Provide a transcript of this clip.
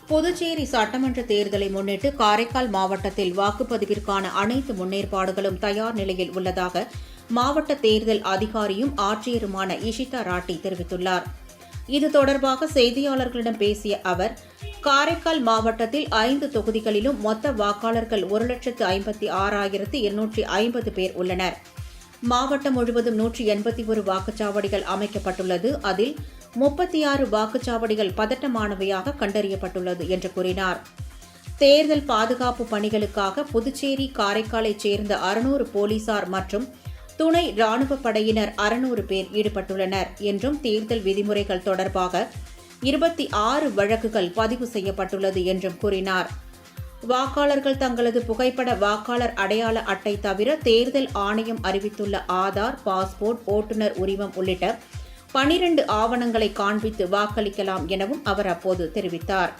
புதுச்சேரி சட்டமன்ற தேர்தலை முன்னிட்டு காரைக்கால் மாவட்டத்தில் வாக்குப்பதிவிற்கான அனைத்து முன்னேற்பாடுகளும் தயார் நிலையில் உள்ளதாக மாவட்ட தேர்தல் அதிகாரியும் ஆட்சியருமான இஷிதா ராட்டி தெரிவித்துள்ளார். இது தொடர்பாக செய்தியாளர்களிடம் பேசிய அவர், காரைக்கால் மாவட்டத்தில் 5 தொகுதிகளிலும் மொத்த வாக்காளர்கள் 1,56,250 பேர் உள்ளனர். மாவட்டம் முழுவதும் 181 வாக்குச்சாவடிகள் அமைக்கப்பட்டுள்ளது. அதில் 36 வாக்குச்சாவடிகள் பதட்டமானவையாக கண்டறியப்பட்டுள்ளது என்று கூறினார். தேர்தல் பாதுகாப்பு பணிகளுக்காக புதுச்சேரி, காரைக்காலைச் சேர்ந்த 600 போலீசார் மற்றும் துணை ராணுவப் படையினர் 600 பேர் ஈடுபட்டுள்ளனர் என்றும், தேர்தல் விதிமுறைகள் தொடர்பாக 26 வழக்குகள் பதிவு செய்யப்பட்டுள்ளது என்றும் கூறினார். வாக்காளர்கள் தங்களது புகைப்பட வாக்காளர் அடையாள அட்டை தவிர தேர்தல் ஆணையம் அறிவித்துள்ள ஆதார், பாஸ்போர்ட், ஓட்டுநர் உரிமம் உள்ளிட்ட 12 ஆவணங்களை காண்பித்து வாக்களிக்கலாம் எனவும் அவர் அப்போது தெரிவித்தார்.